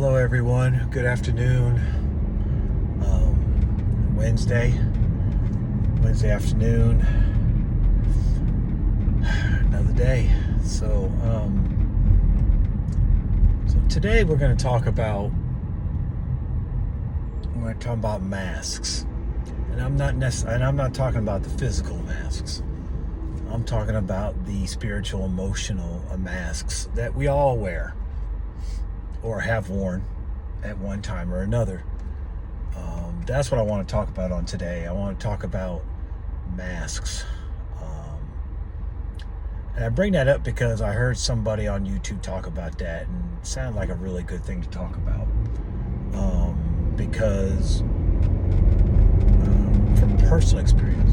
Hello, everyone. Good afternoon. Wednesday afternoon. Another day. So today we're going to talk about masks, and I'm not talking about the physical masks. I'm talking about the spiritual, emotional masks that we all wear or have worn at one time or another. That's what I want to talk about on today. I want to talk about masks. And I bring that up because I heard somebody on YouTube talk about that, and it sounded like a really good thing to talk about. Because from personal experience,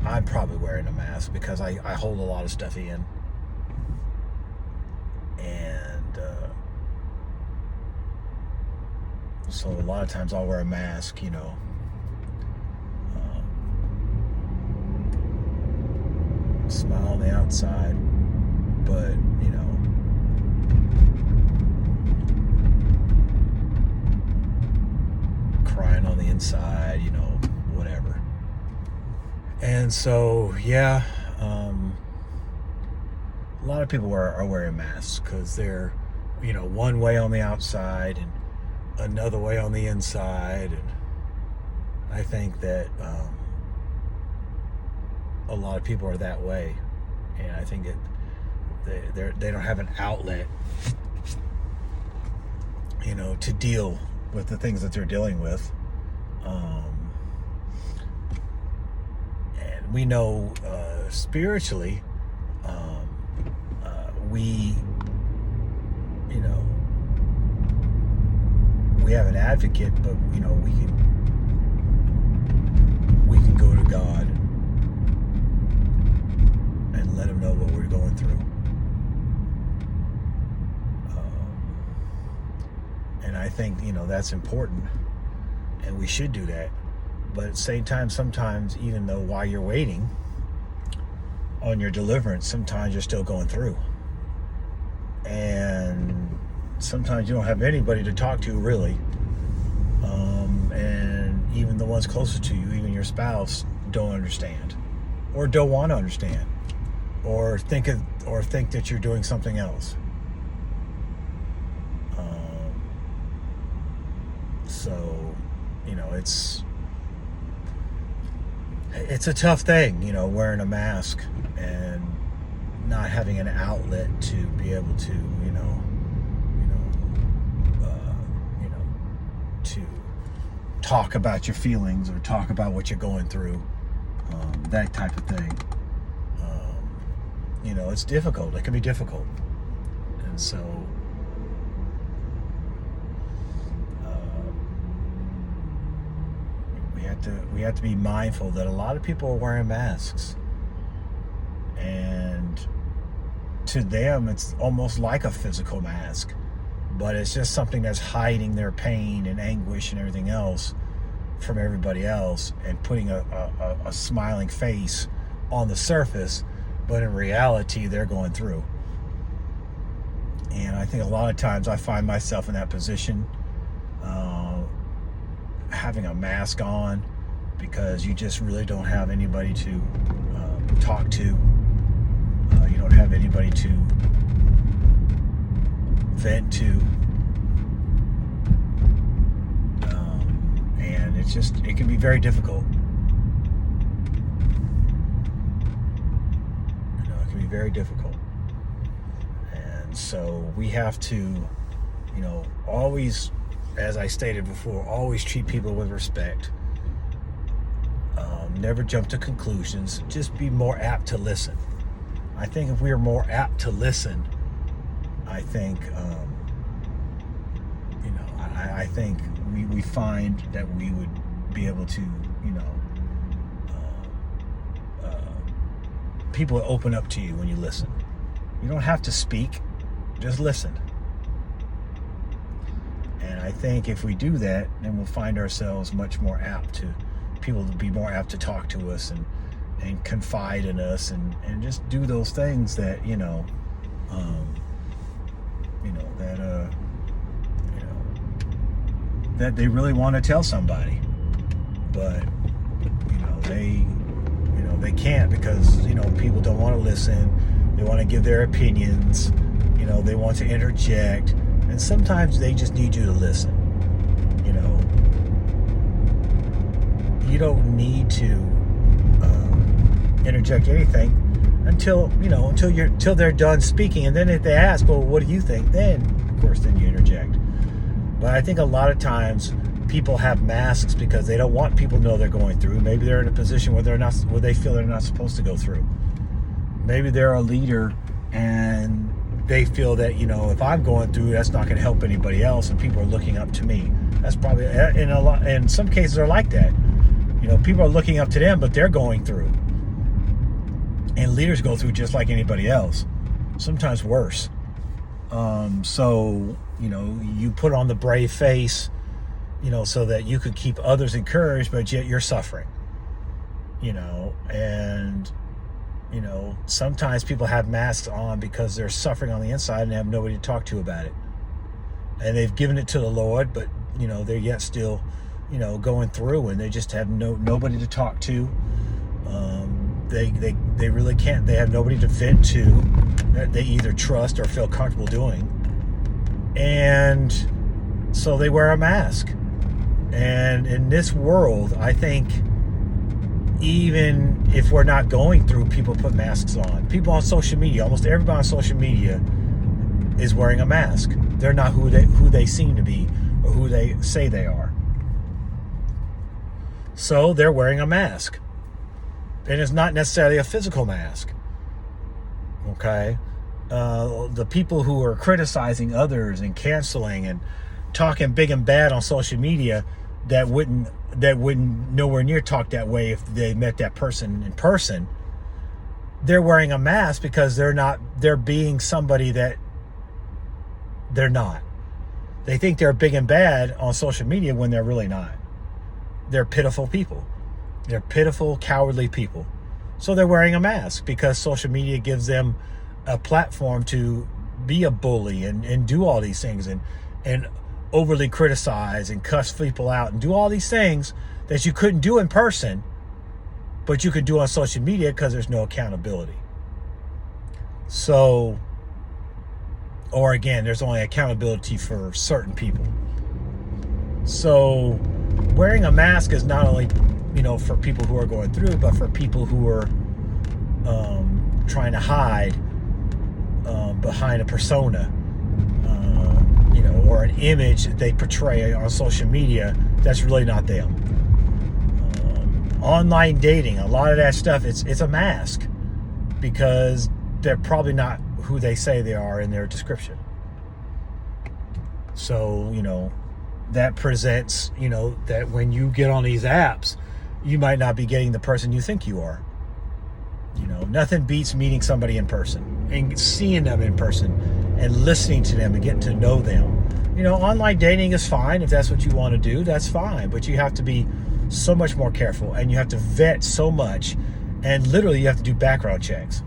I'm probably wearing a mask because I hold a lot of stuff in. And so a lot of times I'll wear a mask, smile on the outside, but, crying on the inside, whatever. And so, yeah, a lot of people are wearing masks because they're, one way on the outside and another way on the inside. And I think that a lot of people are that way. And I think they don't have an outlet, to deal with the things that they're dealing with. And we know spiritually, we have an advocate, but we can go to God and let him know what we're going through. And I think that's important, and we should do that. But at the same time, sometimes, even though while you're waiting on your deliverance, sometimes you're still going through. And sometimes you don't have anybody to talk to, really. And even the ones closest to you, even your spouse, don't understand. Or don't want to understand. Or think that you're doing something else. So, it's a tough thing, wearing a mask and not having an outlet to be able to, to talk about your feelings or talk about what you're going through, that type of thing. It's difficult. It can be difficult. And so, we have to be mindful that a lot of people are wearing masks, and to them it's almost like a physical mask, but it's just something that's hiding their pain and anguish and everything else from everybody else, and putting a smiling face on the surface, but in reality they're going through. And I think a lot of times I find myself in that position, having a mask on, because you just really don't have anybody to talk to. You don't have anybody to vent to. And it can be very difficult. It can be very difficult. And so we have to, always, as I stated before, always treat people with respect. Never jump to conclusions. Just be more apt to listen. I think if we are more apt to listen, I think, I think we find that we would be able to, people will open up to you when you listen. You don't have to speak, just listen. And I think if we do that, then we'll find ourselves much more apt to, people to be more apt to talk to us and confide in us and just do those things that that they really want to tell somebody, but they can't, because people don't want to listen. They want to give their opinions. They want to interject, and sometimes they just need you to listen. You don't need to interject anything until they're done speaking, and then if they ask, well, what do you think? Then of course you interject. But I think a lot of times people have masks because they don't want people to know they're going through. Maybe they're in a position where they feel they're not supposed to go through. Maybe they're a leader and they feel that if I'm going through, that's not going to help anybody else, and people are looking up to me. That's probably in some cases they're like that. People are looking up to them, but they're going through. And leaders go through just like anybody else, sometimes worse. So you put on the brave face, so that you could keep others encouraged, but yet you're suffering. And sometimes people have masks on because they're suffering on the inside and they have nobody to talk to about it. And they've given it to the Lord, but they're yet still going through, and they just have nobody to talk to. They really can't. They have nobody to vent to that they either trust or feel comfortable doing, and so they wear a mask. And in this world, I think, even if we're not going through, people put masks on. People on social media, almost everybody on social media is wearing a mask. They're not who they seem to be or who they say they are. So they're wearing a mask. And it's not necessarily a physical mask. Okay? The people who are criticizing others and canceling and talking big and bad on social media that wouldn't nowhere near talk that way if they met that person in person, they're wearing a mask because they're being somebody that they're not. They think they're big and bad on social media when they're really not. They're pitiful people. They're pitiful, cowardly people. So they're wearing a mask because social media gives them a platform to be a bully and do all these things and overly criticize and cuss people out and do all these things that you couldn't do in person, but you could do on social media because there's no accountability. So, or again, there's only accountability for certain people. So wearing a mask is not only for people who are going through, but for people who are trying to hide behind a persona, or an image that they portray on social media that's really not them. Online dating, a lot of that stuff, it's a mask because they're probably not who they say they are in their description. So, that presents, that when you get on these apps, you might not be getting the person you think you are. Nothing beats meeting somebody in person and seeing them in person and listening to them and getting to know them. Online dating is fine if that's what you want to do. That's fine, but you have to be so much more careful, and you have to vet so much, and literally you have to do background checks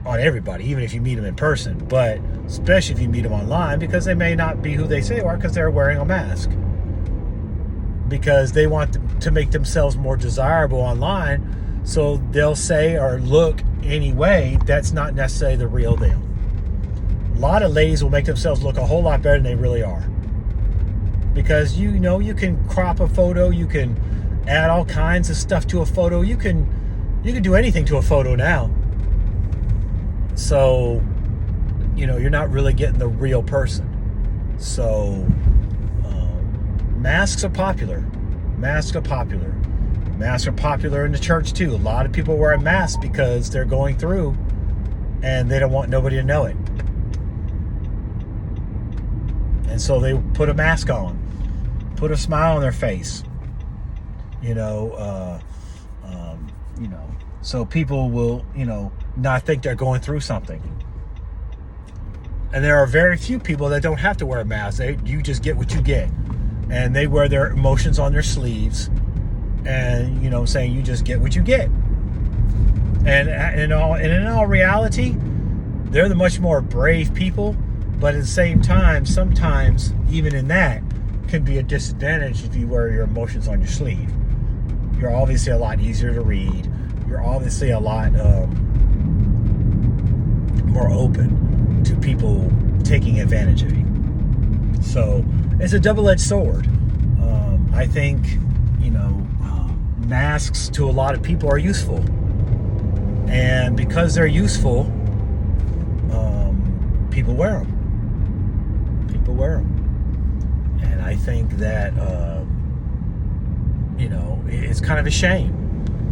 on everybody, even if you meet them in person, but especially if you meet them online, because they may not be who they say they are because they're wearing a mask. Because they want to make themselves more desirable online, so they'll say or look anyway that's not necessarily the real them. A lot of ladies will make themselves look a whole lot better than they really are. Because you can crop a photo, you can add all kinds of stuff to a photo, you can do anything to a photo now. So, you're not really getting the real person. So, masks are popular. Masks are popular. Masks are popular in the church too. A lot of people wear a mask because they're going through and they don't want nobody to know it. And so they put a mask on, put a smile on their face, so people will, not think they're going through something. And there are very few people that don't have to wear a mask. You just get what you get. And they wear their emotions on their sleeves and, saying you just get what you get. And in all reality, they're the much more brave people. But at the same time, sometimes even in that can be a disadvantage if you wear your emotions on your sleeve. You're obviously a lot easier to read. You're obviously a lot more open to people taking advantage of you. So it's a double-edged sword. I think, masks to a lot of people are useful. And because they're useful, people wear them. People wear them. And I think that, it's kind of a shame,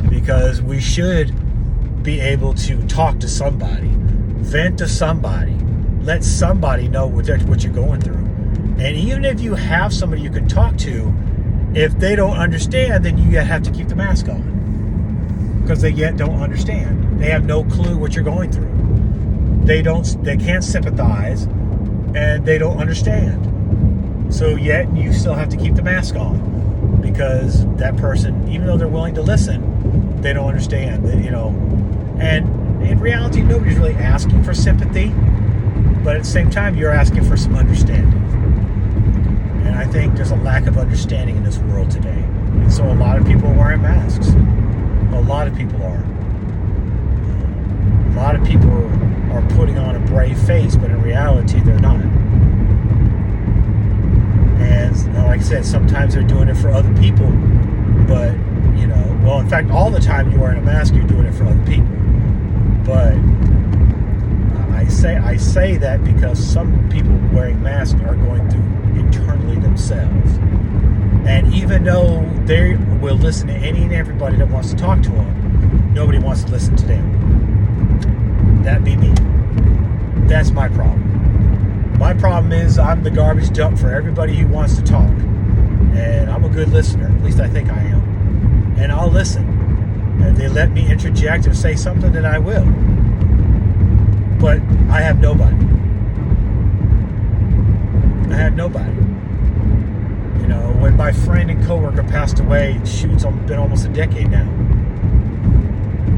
because we should be able to talk to somebody, vent to somebody, let somebody know what you're going through. And even if you have somebody you can talk to, if they don't understand, then you have to keep the mask on, because they yet don't understand. They have no clue what you're going through. They can't sympathize, and they don't understand. So yet you still have to keep the mask on, because that person, even though they're willing to listen, they don't understand. And in reality, nobody's really asking for sympathy, but at the same time, you're asking for some understanding. And I think there's a lack of understanding in this world today. And so a lot of people are wearing masks. A lot of people are. A lot of people are putting on a brave face, but in reality, they're not. And like I said, sometimes they're doing it for other people, but, in fact, all the time you're wearing a mask, you're doing it for other people. But I say that because some people wearing masks are going through internally themselves. And even though they will listen to any and everybody that wants to talk to them, nobody wants to listen to them. That be me. That's my problem. My problem is I'm the garbage dump for everybody who wants to talk. And I'm a good listener. At least I think I am. And I'll listen. And if they let me interject and say something, then I will. But I have nobody. I had nobody. When my friend and coworker passed away, shoot's been almost a decade now.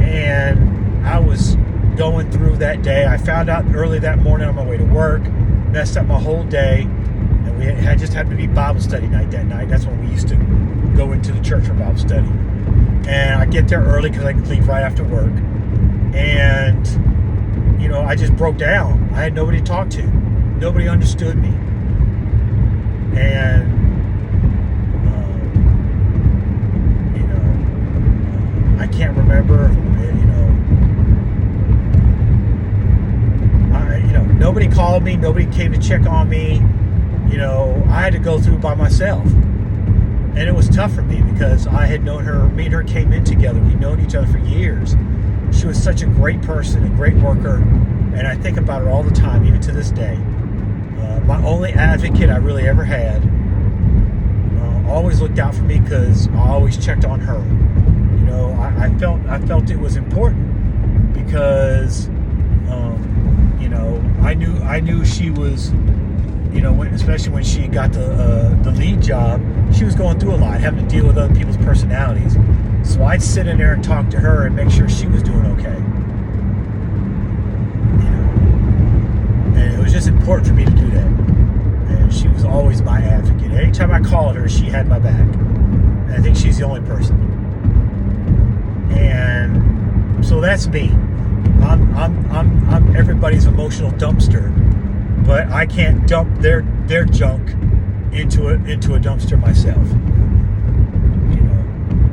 And I was going through that day. I found out early that morning on my way to work, messed up my whole day, and we just happened to be Bible study night that night. That's when we used to go into the church for Bible study. And I get there early because I could leave right after work. And, I just broke down. I had nobody to talk to. Nobody understood me. And, I can't remember, nobody called me. Nobody came to check on me. I had to go through by myself. And it was tough for me because I had known her. Me and her came in together. We'd known each other for years. She was such a great person, a great worker, and I think about her all the time, even to this day. My only advocate I really ever had, always looked out for me because I always checked on her. I felt it was important because, I knew she was, especially when she got the lead job, she was going through a lot, having to deal with other people's personalities. So I'd sit in there and talk to her and make sure she was doing okay. And it was just important for me to do that. And she was always my advocate. Anytime I called her, she had my back. And I think she's the only person. And so that's me. I'm everybody's emotional dumpster, but I can't dump their junk into a dumpster myself.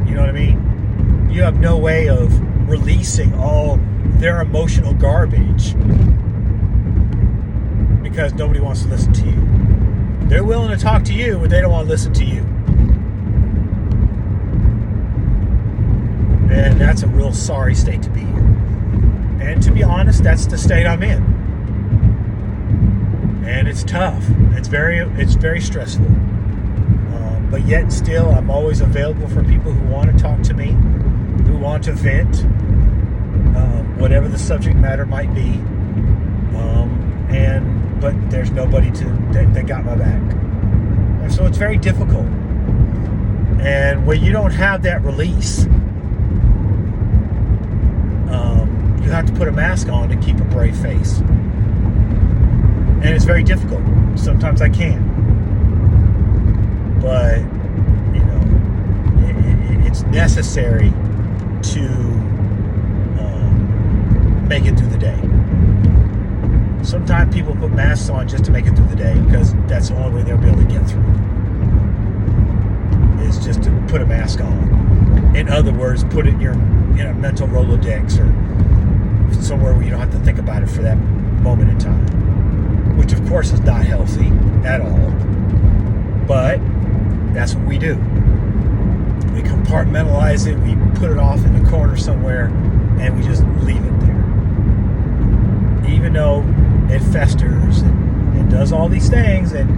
You know what I mean? You have no way of releasing all their emotional garbage because nobody wants to listen to you. They're willing to talk to you, but they don't want to listen to you. And that's a real sorry state to be in. And to be honest, that's the state I'm in. And it's tough. It's very stressful. But yet still, I'm always available for people who want to talk to me, who want to vent, whatever the subject matter might be. But there's nobody that got my back. And so it's very difficult. And when you don't have that release, you have to put a mask on to keep a brave face. And it's very difficult. Sometimes I can. But, you know, it's necessary to make it through the day. Sometimes people put masks on just to make it through the day because that's the only way they'll be able to get through. Is just to put a mask on. In other words, put it in a mental Rolodex or somewhere where you don't have to think about it for that moment in time. Which of course is not healthy at all. But that's what we do. We compartmentalize it, we put it off in the corner somewhere, and we just leave it there. Even though it festers and does all these things, and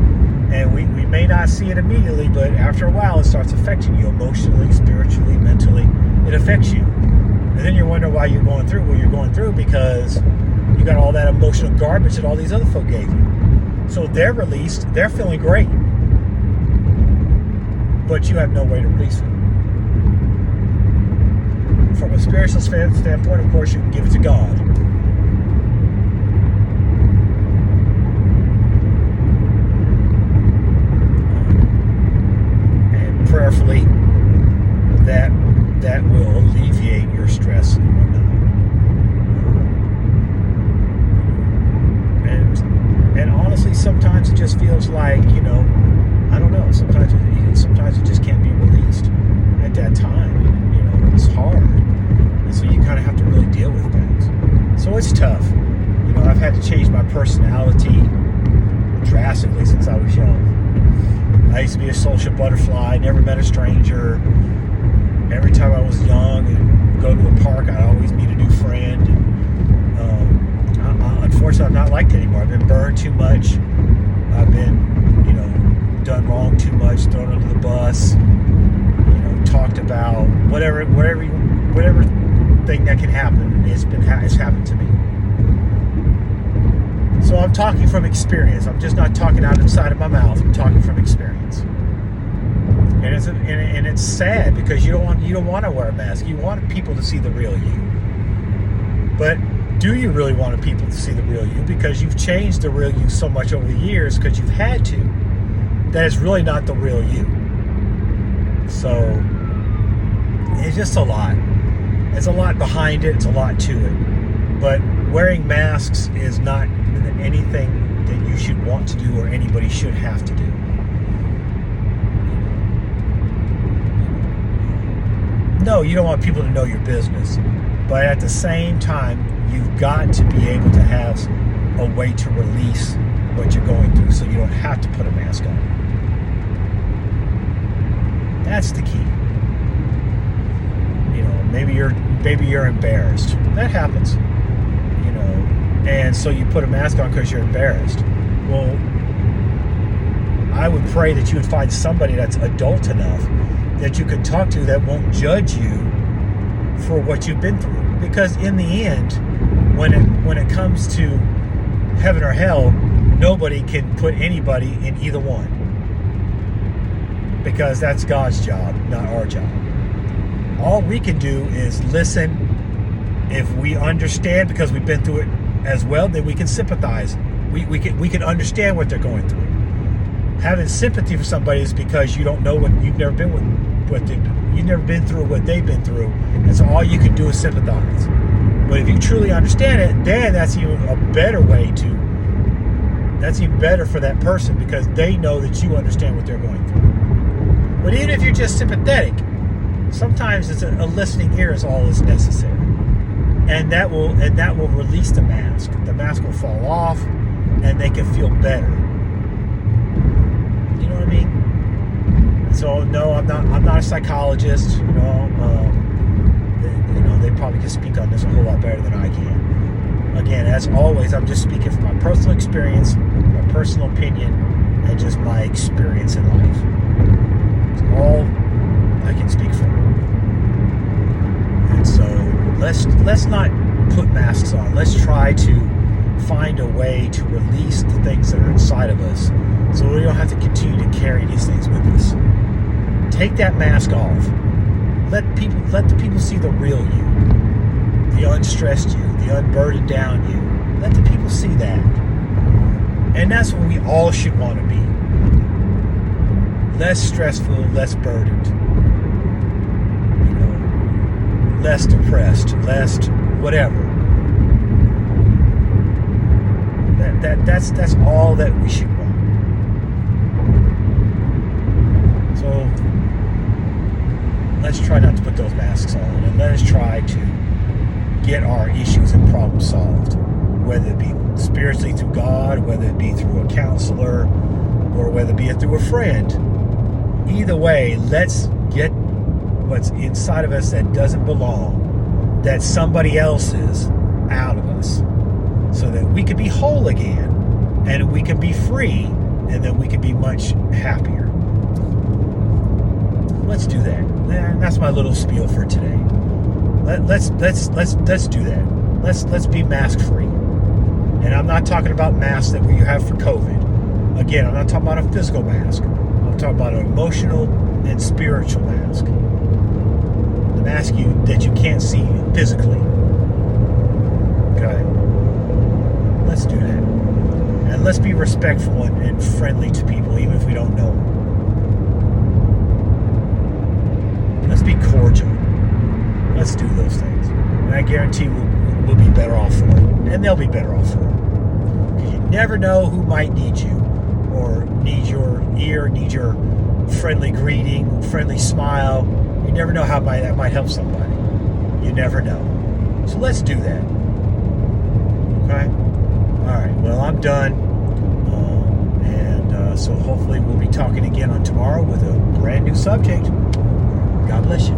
we may not see it immediately, but after a while it starts affecting you emotionally, spiritually, mentally. It affects you. And then you wonder why you're going through what you're going through, because you got all that emotional garbage that all these other folk gave you. So they're released, they're feeling great. But you have no way to release it. From a spiritual standpoint, of course, you can give it to God. And prayerfully, that will alleviate your stress and whatnot. And honestly, sometimes it just feels like, you know, I don't know. Sometimes it just can't be released at that time. You know, it's hard, and so you kind of have to really deal with that. So it's tough. You know, I've had to change my personality drastically since I was young. I used to be a social butterfly. Never met a stranger. Every time I was young and go to a park, I'd always meet a new friend. Unfortunately, I'm not like that anymore. I've been burned too much. I've been, you know, done wrong too much, thrown under the bus, you know, talked about whatever thing that can happen it's happened to me. So I'm talking from experience. I'm just not talking out inside of my mouth. I'm talking from experience. And it's sad because you don't want to wear a mask. You want people to see the real you. But do you really want people to see the real you? Because you've changed the real you so much over the years because you've had to. That is really not the real you. So it's just a lot. It's a lot behind it. It's a lot to it. But wearing masks is not anything that you should want to do or anybody should have to do. No, you don't want people to know your business. But at the same time, you've got to be able to have a way to release what you're going through so you don't have to put a mask on. That's the key. You know, maybe you're embarrassed. That happens. You know, and so you put a mask on because you're embarrassed. Well, I would pray that you would find somebody that's adult enough that you can talk to that won't judge you for what you've been through. Because in the end, when it comes to heaven or hell, nobody can put anybody in either one. Because that's God's job, not our job. All we can do is listen. If we understand, because we've been through it as well, then we can sympathize. We can understand what they're going through. Having sympathy for somebody is because you don't know you've never been you've never been through what they've been through, and so all you can do is sympathize. But if you truly understand it, then that's even a better way to. That's even better for that person because they know that you understand what they're going through. But even if you're just sympathetic, sometimes it's a listening ear is all that's necessary, and that will release the mask. The mask will fall off, and they can feel better. You know what I mean? So no, I'm not a psychologist. You know, they probably can speak on this a whole lot better than I can. Again, as always, I'm just speaking from my personal experience, my personal opinion, and just my experience in life. It's all I can speak from. And so let's not put masks on. Let's try to find a way to release the things that are inside of us, so we don't have to continue to carry these things with us. Take that mask off. Let the people see the real you, the unstressed you, the unburdened down you. Let the people see that. And that's what we all should want to be. Less stressful, less burdened. You know, less depressed, less whatever. That's all that we should want. So let's try not to put those masks on, and let us try to get our issues and problems solved, whether it be spiritually through God, whether it be through a counselor, or whether it be through a friend. Either way, let's get what's inside of us that doesn't belong, that somebody else is, out of us, so that we can be whole again, and we can be free, and then we can be much happier. Let's do that. That's my little spiel for today. Let's do that. Let's be mask free. And I'm not talking about masks that you have for COVID. Again, I'm not talking about a physical mask. I'm talking about an emotional and spiritual mask. The mask that you can't see physically. Okay? Let's do that. And let's be respectful and friendly to people, even if we don't know them. Let's be cordial. Let's do those things. And I guarantee we'll be better off for it. And they'll be better off for it. Because you never know who might need you, or need your ear, need your friendly greeting, friendly smile. You never know how that might help somebody. You never know. So let's do that. Okay? All right. Well, I'm done. So hopefully we'll be talking again on tomorrow with a brand new subject. God bless you.